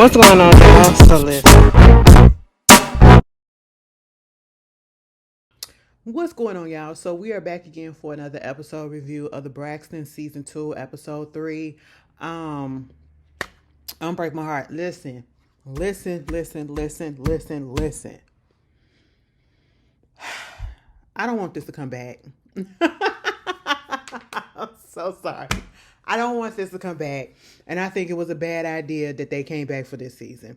What's going on, y'all? So listen. What's going on, y'all? So we are back again for another episode review of the Braxton season 2, episode 3. Um, Unbreak My Heart. Listen. I don't want this to come back. I'm so sorry. I don't want this to come back. And I think it was a bad idea that they came back for this season.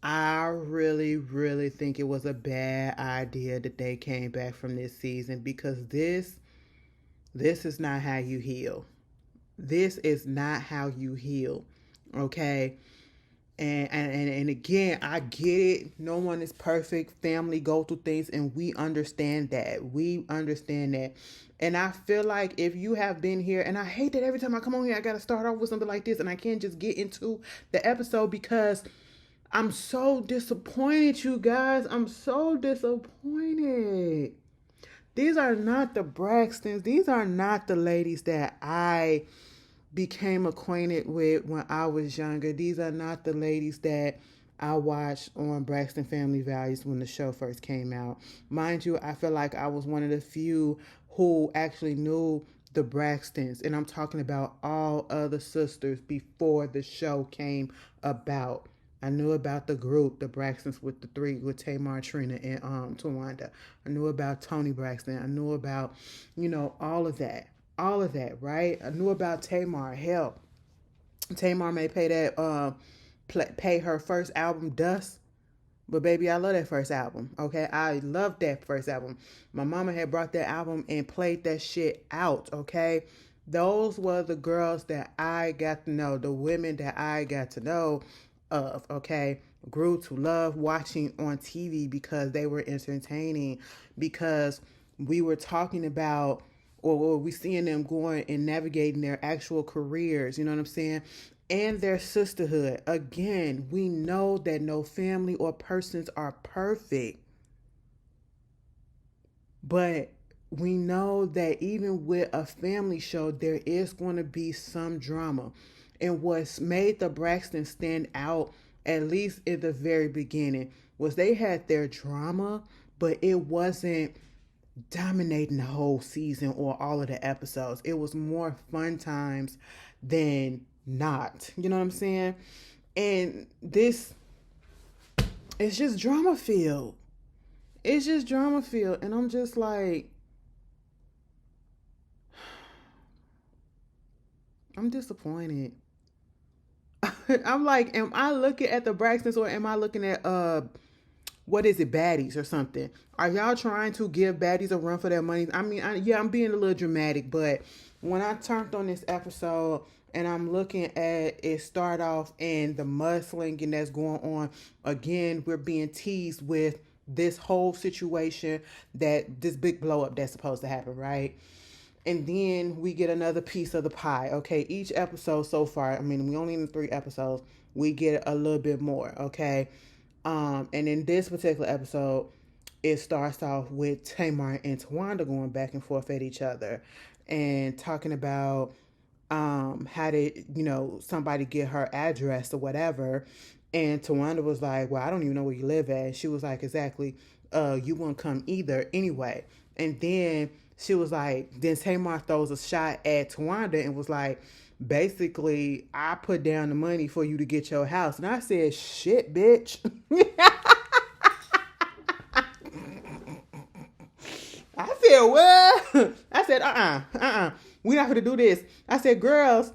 I really think it was a bad idea that they came back from this season because this is not how you heal. This is not how you heal. Okay? And again, I get it. No one is perfect. Family go through things, and we understand that. We understand that. And I feel like if you have been here, and I hate that every time I come on here, I got to start off with something like this, and I can't just get into the episode because I'm so disappointed, you guys. I'm so disappointed. These are not the Braxtons. These are not the ladies that I became acquainted with when I was younger. These are not the ladies that I watched on Braxton Family Values when the show first came out. Mind you, I feel like I was one of the few who actually knew the Braxtons, and I'm talking about all other sisters before the show came about. I knew about the group, the Braxtons with the three, with Tamar, Trina, and Towanda. I knew about Tony Braxton. I knew about, all of that. All of that, right? I knew about Tamar. Hell, Tamar may pay her first album, Dust. But baby, I love that first album. Okay, I love that first album. My mama had brought that album and played that shit out. Okay, those were the girls that I got to know, the women that I got to know of. Okay, grew to love watching on TV because they were entertaining. Because we were talking about, or we seeing them going and navigating their actual careers. You know what I'm saying? And their sisterhood. Again, we know that no family or persons are perfect. But we know that even with a family show, there is going to be some drama. And what's made the Braxtons stand out, at least in the very beginning, was they had their drama, but it wasn't dominating the whole season or all of the episodes. It was more fun times than not. You know what I'm saying? And this, it's just drama filled. It's just drama filled. And I'm just like, I'm disappointed. I'm like, am I looking at the Braxtons or am I looking at what is it, baddies or something? Are y'all trying to give baddies a run for their money? I mean, yeah, I'm being a little dramatic, but when I turned on this episode and I'm looking at it start off and the mudslinging that's going on, again, we're being teased with this whole situation, that this big blow up that's supposed to happen, right? And then we get another piece of the pie. Okay, each episode so far, I mean, we only in 3 episodes, we get a little bit more. Okay, and in this particular episode, it starts off with Tamar and Towanda going back and forth at each other and talking about how did, somebody get her address or whatever. And Towanda was like, well, I don't even know where you live at. And she was like, exactly, you won't come either anyway. And then she was like, then Tamar throws a shot at Towanda and was like, basically, I put down the money for you to get your house. And I said, shit, bitch. I said, what? I said, we're not going to do this. I said, girls,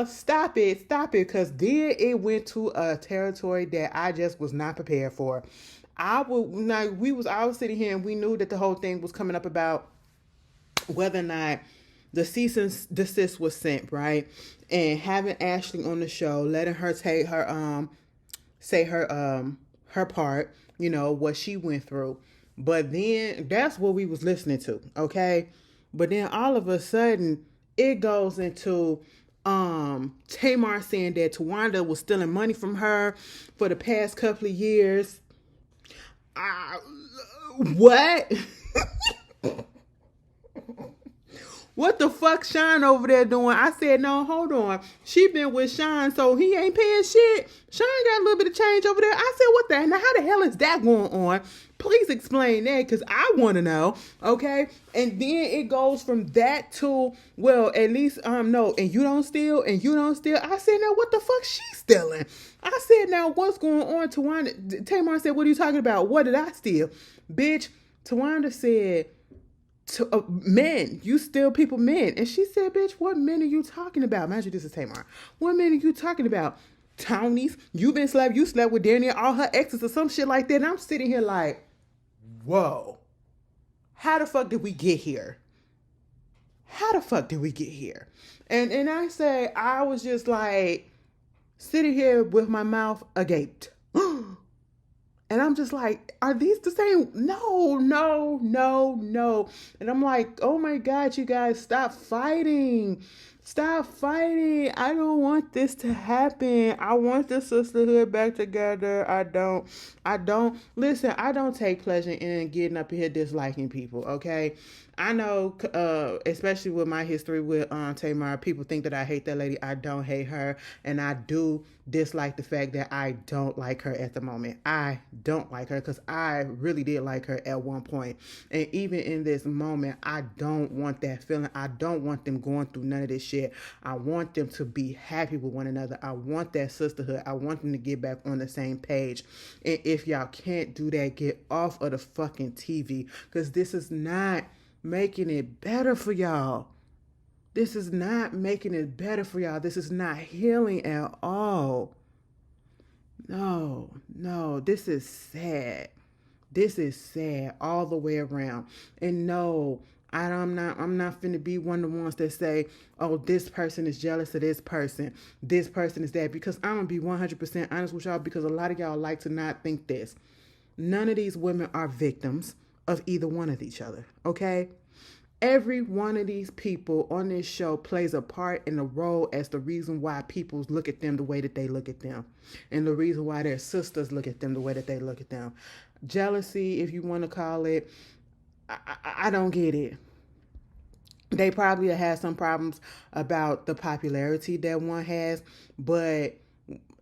stop it, because then it went to a territory that I just was not prepared for. I was sitting here and we knew that the whole thing was coming up about whether or not the cease and desist was sent, right? And having Ashley on the show, letting her take her say her part, what she went through. But then that's what we was listening to, okay? But then all of a sudden it goes into Tamar saying that Towanda was stealing money from her for the past couple of years. What? What the fuck Sean over there doing? I said, no, hold on. She been with Sean, so he ain't paying shit. Sean got a little bit of change over there. I said, what the? Now, how the hell is that going on? Please explain that, because I want to know, okay? And then it goes from that to, well, at least, no, and you don't steal, and you don't steal. I said, now, what the fuck she stealing? I said, now, what's going on? Towanda, Tamar said, what are you talking about? What did I steal? Bitch, Towanda said, men, you steal people men. And she said, bitch, what men are you talking about? Mind you, this is Tamar. What men are you talking about? Tony's, you slept with Danielle, all her exes or some shit like that. And I'm sitting here like, whoa, how the fuck did we get here? How the fuck did we get here? And I say, I was just like sitting here with my mouth agape. And I'm just like, are these the same? No. And I'm like, oh my God, you guys, stop fighting. Stop fighting. I don't want this to happen. I want the sisterhood back together. I don't. Listen, I don't take pleasure in getting up here disliking people, okay? I know, especially with my history with Tamar, people think that I hate that lady. I don't hate her. And I do dislike the fact that I don't like her at the moment. I don't like her because I really did like her at one point. And even in this moment, I don't want that feeling. I don't want them going through none of this shit. I want them to be happy with one another. I want that sisterhood. I want them to get back on the same page. And if y'all can't do that, get off of the fucking TV, because this is not making it better for y'all. This is not making it better for y'all. This is not healing at all. No, this is sad. This is sad all the way around. And no, I'm not finna be one of the ones that say, oh, this person is jealous of this person is that, because I'm gonna be 100% honest with y'all, because a lot of y'all like to not think this. None of these women are victims of either one of each other, okay? Every one of these people on this show plays a part in the role as the reason why people look at them the way that they look at them, and the reason why their sisters look at them the way that they look at them. Jealousy, if you want to call it, I don't get it. They probably have some problems about the popularity that one has, but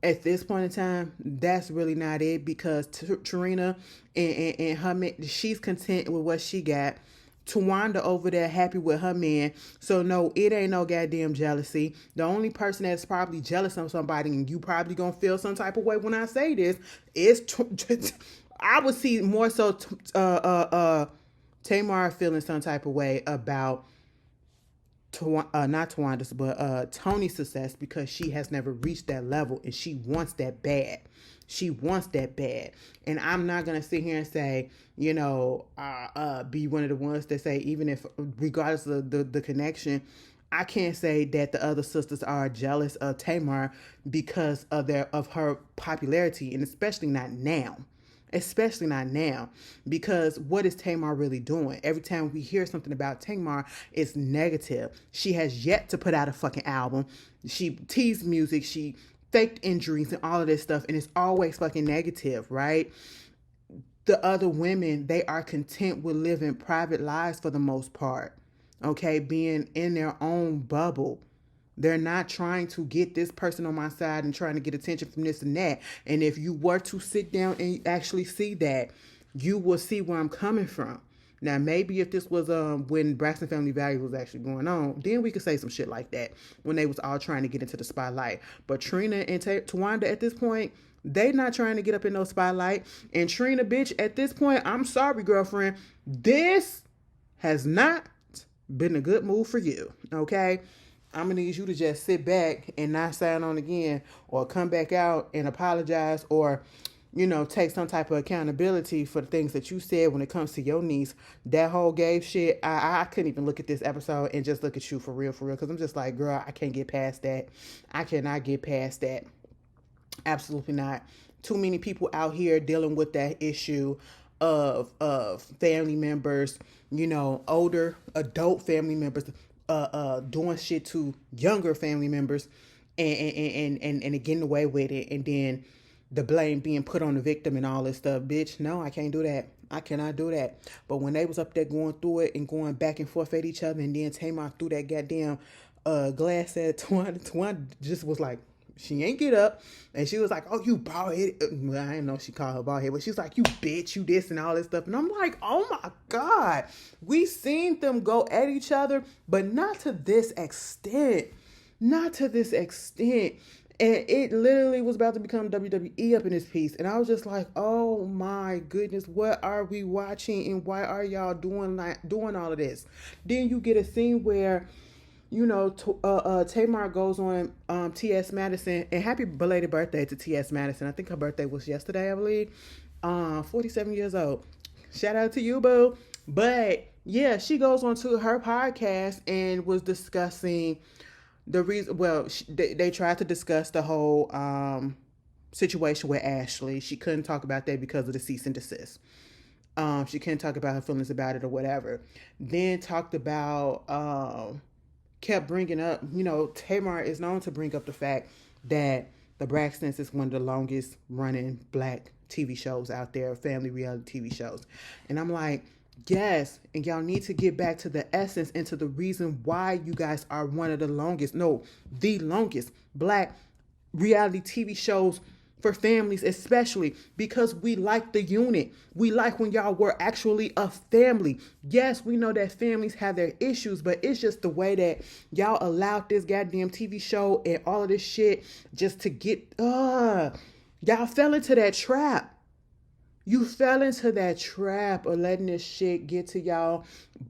at this point in time, that's really not it, because Trina and her man, she's content with what she got. Towanda over there happy with her man. So no, it ain't no goddamn jealousy. The only person that's probably jealous of somebody, and you probably gonna feel some type of way when I say this, is I would see more so Tamar feeling some type of way about not Tawanda's, but Tony's success, because she has never reached that level and she wants that bad. She wants that bad. And I'm not going to sit here and say, be one of the ones that say, even if, regardless of the connection, I can't say that the other sisters are jealous of Tamar because of her popularity, and especially not now. Especially not now, because what is Tamar really doing? Every time we hear something about Tamar, it's negative. She has yet to put out a fucking album. She teased music. She faked injuries and all of this stuff, and it's always fucking negative, right? The other women, they are content with living private lives for the most part, okay? Being in their own bubble. They're not trying to get this person on my side and trying to get attention from this and that. And if you were to sit down and actually see that, you will see where I'm coming from. Now, maybe if this was when Braxton Family Value was actually going on, then we could say some shit like that, when they was all trying to get into the spotlight. But Trina and Towanda at this point, they not trying to get up in no spotlight. And Trina, bitch, at this point, I'm sorry, girlfriend, this has not been a good move for you, okay? I'm going to need you to just sit back and not sign on again, or come back out and apologize, or, take some type of accountability for the things that you said when it comes to your niece. That whole gay shit, I couldn't even look at this episode and just look at you for real, because I'm just like, girl, I can't get past that. I cannot get past that. Absolutely not. Too many people out here dealing with that issue of family members, older adult family members, doing shit to younger family members and getting away with it, and then the blame being put on the victim and all this stuff. Bitch, no, I can't do that. I cannot do that. But when they was up there going through it and going back and forth at each other, and then Tamar threw that goddamn glass at Towanda just was like, she ain't get up. And she was like, oh, you bald head. Well, I didn't know she called her bald head, but she was like, you bitch, you this and all this stuff. And I'm like, oh my God. We seen them go at each other, but not to this extent. Not to this extent. And it literally was about to become WWE up in this piece. And I was just like, oh my goodness, what are we watching? And why are y'all doing all of this? Then you get a scene where, you know, Tamar goes on T.S. Madison. And happy belated birthday to T.S. Madison. I think her birthday was yesterday, I believe. 47 years old. Shout out to you, boo. But yeah, she goes on to her podcast and was discussing the reason. Well, they tried to discuss the whole situation with Ashley. She couldn't talk about that because of the cease and desist. She couldn't talk about her feelings about it or whatever. Then talked about, kept bringing up, you know, Tamar is known to bring up the fact that the Braxtons is one of the longest running Black TV shows out there, family reality TV shows. And I'm like, yes, and y'all need to get back to the essence and to the reason why you guys are one of the longest Black reality TV shows for families, especially because we like the unit. We like when y'all were actually a family. Yes, we know that families have their issues, but it's just the way that y'all allowed this goddamn TV show and all of this shit just to get, y'all fell into that trap. You fell into that trap of letting this shit get to y'all,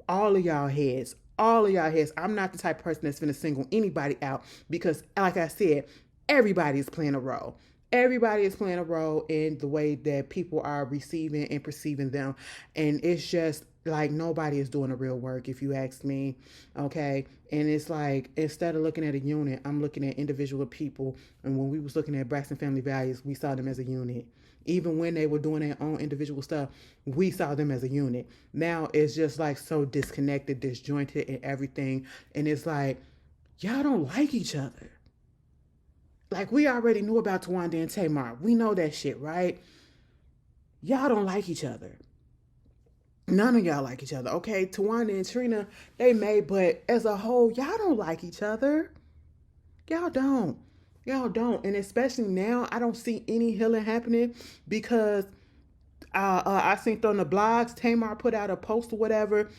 all of y'all heads. I'm not the type of person that's finna single anybody out because, like I said, everybody is playing a role. Everybody is playing a role in the way that people are receiving and perceiving them. And it's just like nobody is doing the real work, if you ask me. Okay. And it's like, instead of looking at a unit, I'm looking at individual people. And when we was looking at Braxton Family Values, we saw them as a unit. Even when they were doing their own individual stuff, we saw them as a unit. Now it's just like so disconnected, disjointed and everything. And it's like, y'all don't like each other. Like, we already knew about Towanda and Tamar. We know that shit, right? Y'all don't like each other. None of y'all like each other, okay? Towanda and Trina, they may, but as a whole, y'all don't like each other. Y'all don't. And especially now, I don't see any healing happening because I seen on the blogs, Tamar put out a post or whatever,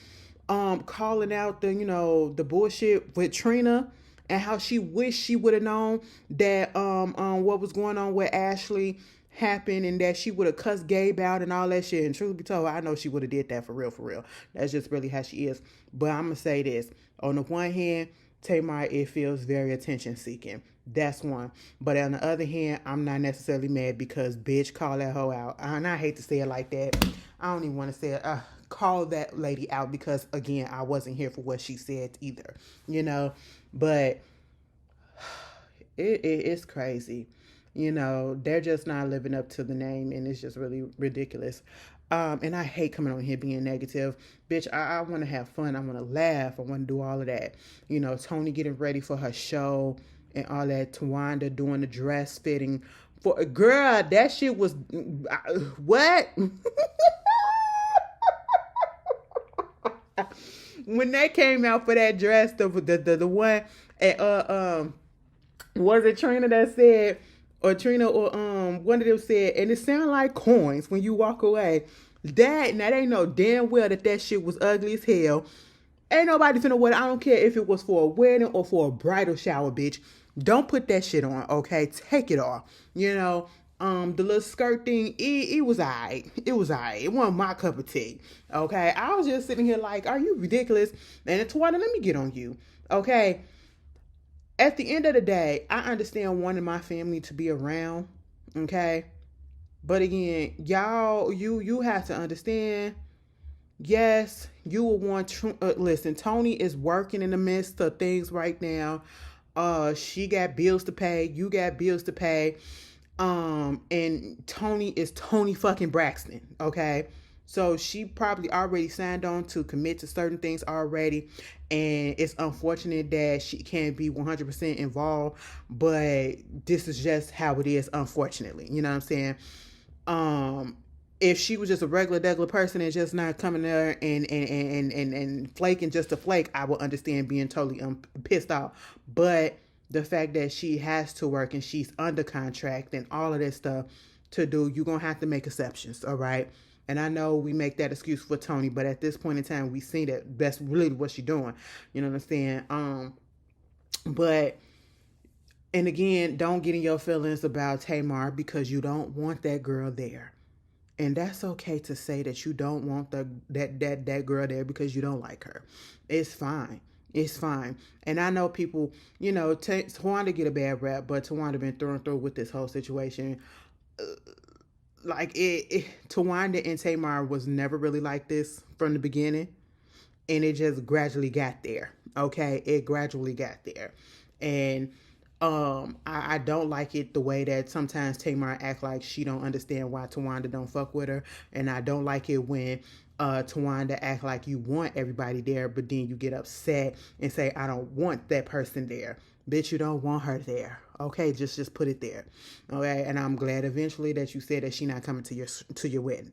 calling out the bullshit with Trina. And how she wished she would have known that what was going on with Ashley happened and that she would have cussed Gabe out and all that shit. And truth be told, I know she would have did that for real. That's just really how she is. But I'm going to say this. On the one hand, Tamar, it feels very attention seeking. That's one. But on the other hand, I'm not necessarily mad because bitch, call that hoe out. And I hate to say it like that. I don't even want to say it. Call that lady out because, again, I wasn't here for what she said either. But it's crazy. They're just not living up to the name, and it's just really ridiculous. And I hate coming on here being negative. Bitch, I want to have fun. I want to laugh. I want to do all of that. Tony getting ready for her show and all that. Towanda doing the dress fitting. For a girl, that shit was... what? When they came out for that dress, the one, and was it Trina that said, or Trina or one of them said, and it sounded like coins when you walk away. That ain't no damn well that shit was ugly as hell. Ain't nobody finna wear it. I don't care if it was for a wedding or for a bridal shower, bitch. Don't put that shit on, okay? Take it off. The little skirt thing, it was alright. It wasn't my cup of tea. Okay. I was just sitting here like, are you ridiculous? And Towanda, let me get on you. Okay. At the end of the day, I understand wanting my family to be around. Okay. But again, y'all, you have to understand. Yes, you will want, listen, Tony is working in the midst of things right now. She got bills to pay. You got bills to pay. And Tony is Tony fucking Braxton, okay? So she probably already signed on to commit to certain things already, and it's unfortunate that she can't be 100% involved, but this is just how it is, unfortunately. You know what I'm saying? if she was just a regular person and just not coming there and flaking just to flake, I would understand being totally pissed off. But the fact that she has to work and she's under contract and all of this stuff to do, you're going to have to make exceptions, all right? And I know we make that excuse for Tony, but at this point in time, we see that that's really what she's doing. You know what I'm saying? But, and again, don't get in your feelings about Tamar because you don't want that girl there. And that's okay to say that you don't want that girl there because you don't like her. It's fine. It's fine. And I know people, you know, Towanda get a bad rap, but Towanda been through with this whole situation. Towanda and Tamar was never really like this from the beginning. And it just gradually got there. Okay? It gradually got there. And I don't like it the way that sometimes Tamar act like she don't understand why Towanda don't fuck with her. And I don't like it when Towanda act like you want everybody there, but then you get upset and say, I don't want that person there. Bitch, you don't want her there. Okay, just put it there. Okay, and I'm glad eventually that you said that she not coming to your wedding.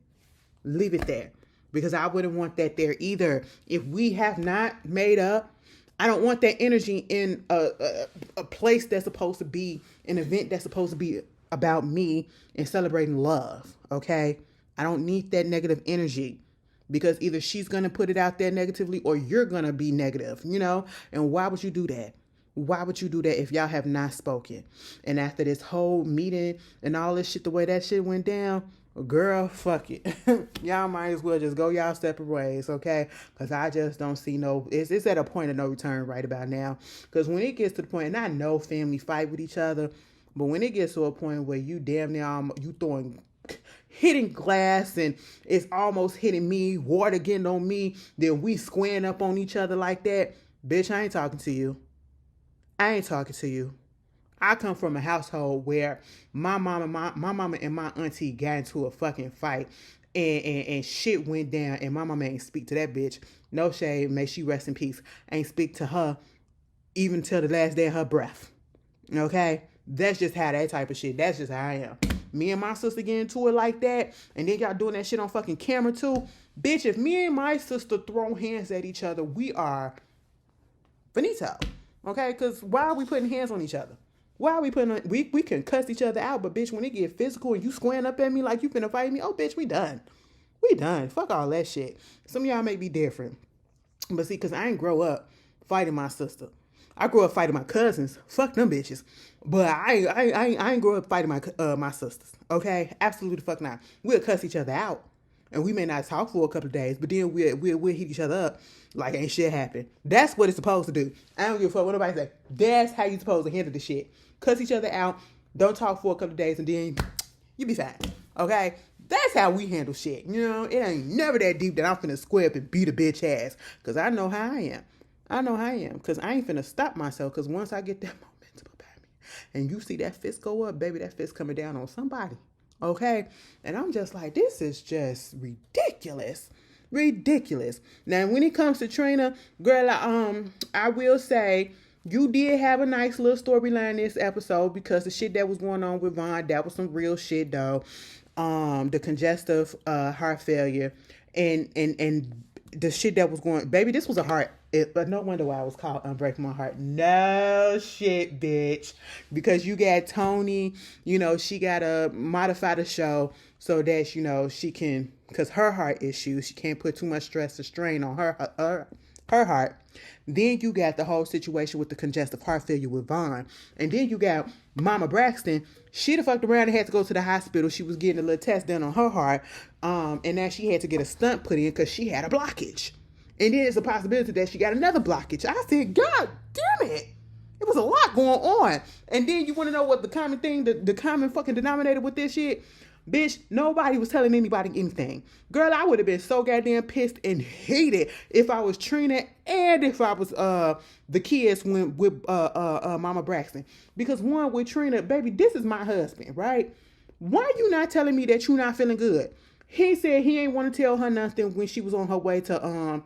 Leave it there. Because I wouldn't want that there either. If we have not made up, I don't want that energy in a place that's supposed to be an event that's supposed to be about me and celebrating love, okay? I don't need that negative energy because either she's going to put it out there negatively or you're going to be negative, you know? And why would you do that? Why would you do that if y'all have not spoken? And after this whole meeting and all this shit, the way that shit went down, girl, fuck it. Y'all might as well just go y'all separate ways, okay? Because I just don't see it's at a point of no return right about now. Because when it gets to the point, and I know family fight with each other, but when it gets to a point where you damn near, hitting glass and it's almost hitting me, water getting on me, then we squaring up on each other like that, bitch, I ain't talking to you. I ain't talking to you. I come from a household where my mama and my auntie got into a fucking fight and shit went down and my mama ain't speak to that bitch. No shade, may she rest in peace. Ain't speak to her even till the last day of her breath. Okay? That's just how that type of shit. That's just how I am. Me and my sister get into it like that and then y'all doing that shit on fucking camera too. Bitch, if me and my sister throw hands at each other, we are finito. Okay? Because why are we putting hands on each other? Why are we we can cuss each other out, but bitch, when it get physical and you squaring up at me like you finna fight me, oh bitch, we done. We done. Fuck all that shit. Some of y'all may be different. But see, because I ain't grow up fighting my sister. I grew up fighting my cousins. Fuck them bitches. But I ain't grow up fighting my sisters. Okay? Absolutely fuck not. We'll cuss each other out. And we may not talk for a couple of days, but then we'll hit each other up like ain't shit happen. That's what it's supposed to do. I don't give a fuck what nobody say. That's how you supposed to handle the shit. Cuss each other out, don't talk for a couple of days, and then you be fine. Okay? That's how we handle shit. You know, it ain't never that deep that I'm finna square up and beat a bitch ass. Because I know how I am. I know how I am. Because I ain't finna stop myself. Because once I get that momentum about me, and you see that fist go up, baby, that fist coming down on somebody. Okay? And I'm just like, this is just ridiculous. Ridiculous. Now, when it comes to Trina, girl, I will say, you did have a nice little storyline this episode because the shit that was going on with Vaughn, that was some real shit though. The congestive heart failure and the shit that was going, baby, this was a heart. But no wonder why I was called Unbreak My Heart. No shit, bitch. Because you got Tony, you know, she got to modify the show so that, you know, she can, because her heart issues, she can't put too much stress or strain on her heart. Then you got the whole situation with the congestive heart failure with Vaughn. And then you got Mama Braxton. She fucked around and had to go to the hospital. She was getting a little test done on her heart. And now she had to get a stunt put in because she had a blockage. And then it's a possibility that she got another blockage. I said, God damn it. It was a lot going on. And then you want to know what the common thing, the common fucking denominator with this shit? Bitch, nobody was telling anybody anything. Girl, I would have been so goddamn pissed and hated if I was Trina and if I was the kids went with Mama Braxton. Because one, with Trina, baby, this is my husband, right? Why you not telling me that you not feeling good? He said he ain't want to tell her nothing when she was on her way to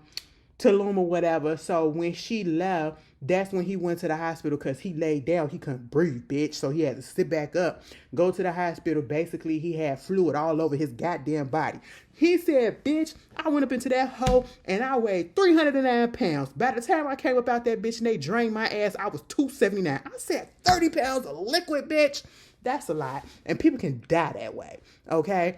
Luma, whatever. So when she left, That's when he went to the hospital because he laid down. He couldn't breathe, bitch. So he had to sit back up, go to the hospital. Basically, he had fluid all over his goddamn body. He said, bitch, I went up into that hole and I weighed 309 pounds. By the time I came up out that bitch and they drained my ass, I was 279. I said 30 pounds of liquid, bitch. That's a lot. And people can die that way. Okay?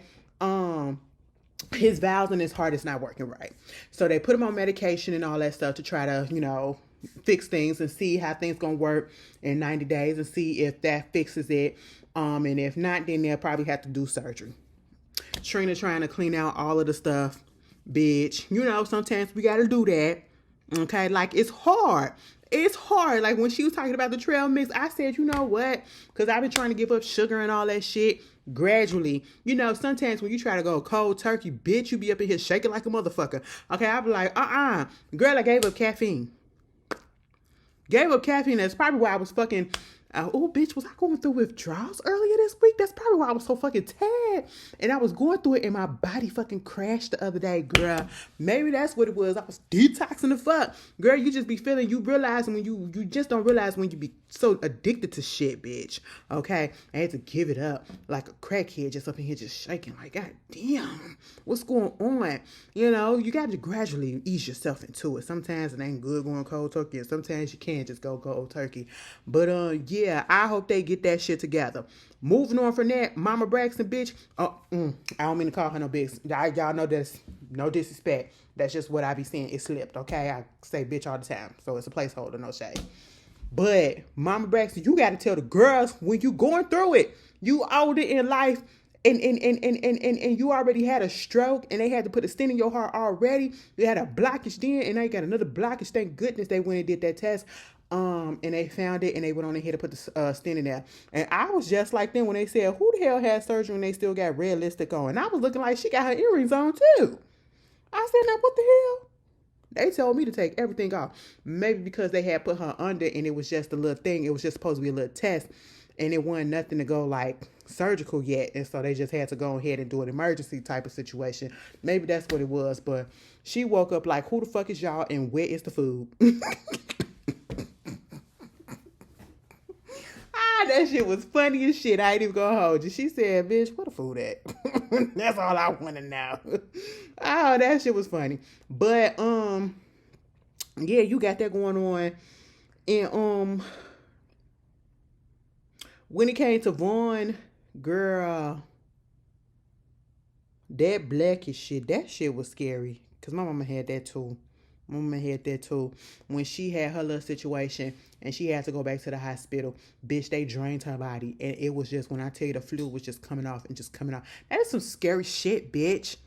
His valves in his heart is not working right. So they put him on medication and all that stuff to try to, fix things and see how things gonna work in 90 days and see if that fixes it. And if not, then they'll probably have to do surgery. Trina trying to clean out all of the stuff. Bitch, sometimes we gotta do that. Okay, like it's hard. It's hard. Like when she was talking about the trail mix, I said, you know what? Because I've been trying to give up sugar and all that shit gradually. Sometimes when you try to go cold turkey, bitch, you be up in here shaking like a motherfucker. Okay, I be like, girl, I gave up caffeine. That's probably why I was fucking... bitch, was I going through withdrawals earlier this week? That's probably why I was so fucking tired. And I was going through it and my body fucking crashed the other day, girl. Maybe that's what it was. I was detoxing the fuck. Girl, you just be feeling, you realize when you just don't realize when you be so addicted to shit, bitch. Okay? I had to give it up like a crackhead just up in here just shaking like, God damn, what's going on? You got to gradually ease yourself into it. Sometimes it ain't good going cold turkey and sometimes you can't just go cold turkey. But, yeah, I hope they get that shit together. Moving on from that, Mama Braxton, bitch. I don't mean to call her no bitch. Y'all know that's no disrespect. That's just what I be saying. It slipped, okay? I say bitch all the time, so it's a placeholder, no shade. But Mama Braxton, you got to tell the girls when you going through it, you older in life, and you already had a stroke, and they had to put a stent in your heart already. You had a blockage then, and they got another blockage. Thank goodness they went and did that test. And they found it and they went on ahead to put the stent in there. And I was just like them when they said, who the hell had surgery when they still got red lipstick on? And I was looking like she got her earrings on too. I said, now what the hell? They told me to take everything off. Maybe because they had put her under and it was just a little thing. It was just supposed to be a little test. And it wasn't nothing to go like surgical yet. And so they just had to go ahead and do an emergency type of situation. Maybe that's what it was. But she woke up like, who the fuck is y'all and where is the food? That shit was funny as shit. I ain't even gonna hold you. She said, bitch, where the food at? That's all I want to know. Oh, that shit was funny. But, yeah, you got that going on. And, when it came to Vaughn, girl, that blackish shit, that shit was scary. Because my mama had that too. When she had her little situation and she had to go back to the hospital, bitch, they drained her body. And it was just, when I tell you, the fluid was just coming off and just coming off. That is some scary shit, bitch.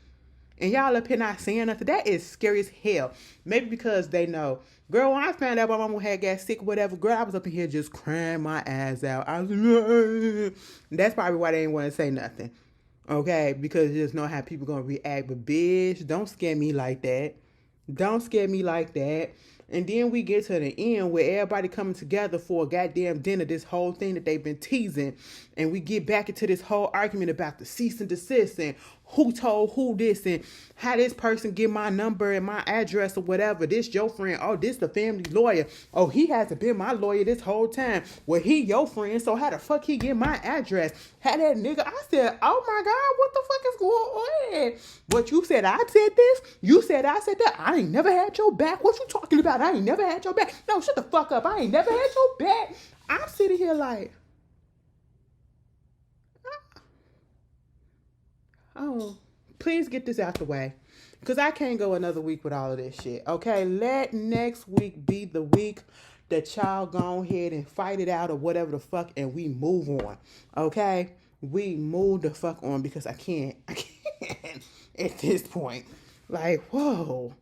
And y'all up here not saying nothing. That is scary as hell. Maybe because they know. Girl, when I found out my mama had got sick or whatever, girl, I was up in here just crying my eyes out. I was like, that's probably why they didn't want to say nothing. Okay? Because you just know how people going to react. But bitch, don't scare me like that. Don't scare me like that. And then we get to the end where everybody coming together for a goddamn dinner, this whole thing that they've been teasing. And we get back into this whole argument about the cease and desist and who told who this and how this person get my number and my address or whatever. This your friend. Oh, this the family lawyer. Oh, he hasn't been my lawyer this whole time. Well, he your friend, so how the fuck he get my address? How that nigga? I said, oh my God, what the fuck is going on? What you said, I said this? You said I said that? I ain't never had your back. What you talking about? I ain't never had your back. No, shut the fuck up. I ain't never had your back. I'm sitting here like, oh, please get this out the way. Because I can't go another week with all of this shit. Okay, let next week be the week that y'all go ahead and fight it out or whatever the fuck and we move on. Okay? We move the fuck on because I can't at this point. Like, whoa.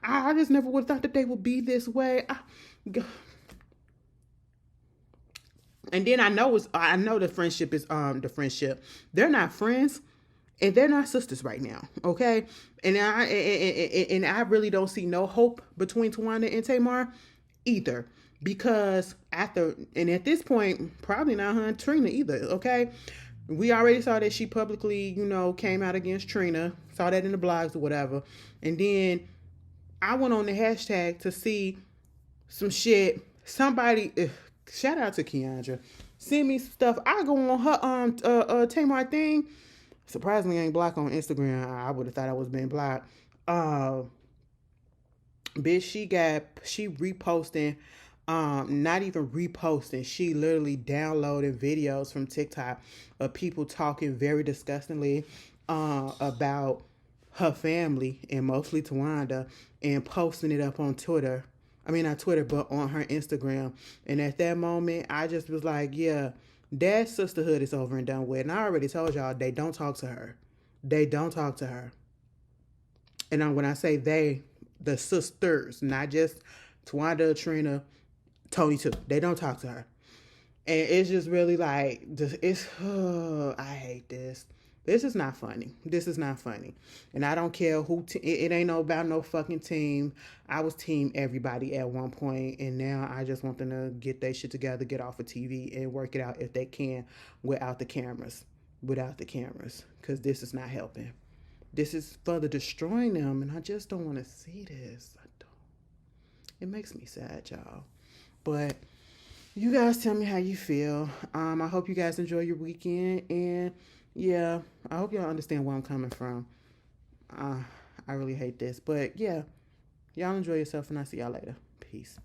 I just never would have thought that they would be this way. And then I know the friendship is the friendship. They're not friends. And they're not sisters right now, okay? And I really don't see no hope between Towanda and Tamar either. Because at this point, probably not her and Trina either, okay? We already saw that she publicly, came out against Trina. Saw that in the blogs or whatever. And then I went on the hashtag to see some shit somebody, shout out to Keandra, send me stuff. I go on her Tamar thing. Surprisingly, I ain't blocked on Instagram. I would have thought I was being blocked. Bitch, she reposting, not even reposting. She literally downloaded videos from TikTok of people talking very disgustingly about her family and mostly Towanda, and posting it up on Twitter. I mean, not Twitter, but on her Instagram. And at that moment, I just was like, yeah, that sisterhood is over and done with. And I already told y'all, they don't talk to her. They don't talk to her. And when I say they, the sisters, not just Towanda, Trina, Tony too. They don't talk to her. And it's just really like, I hate this. This is not funny. This is not funny. And I don't care who, it ain't no about no fucking team. I was team everybody at one point, and now I just want them to get their shit together, get off of TV, and work it out if they can without the cameras. Without the cameras. Because this is not helping. This is further destroying them, and I just don't want to see this. I don't. It makes me sad, y'all. But you guys tell me how you feel. I hope you guys enjoy your weekend, and yeah, I hope y'all understand where I'm coming from. I really hate this, but yeah, y'all enjoy yourself, and I'll see y'all later. Peace.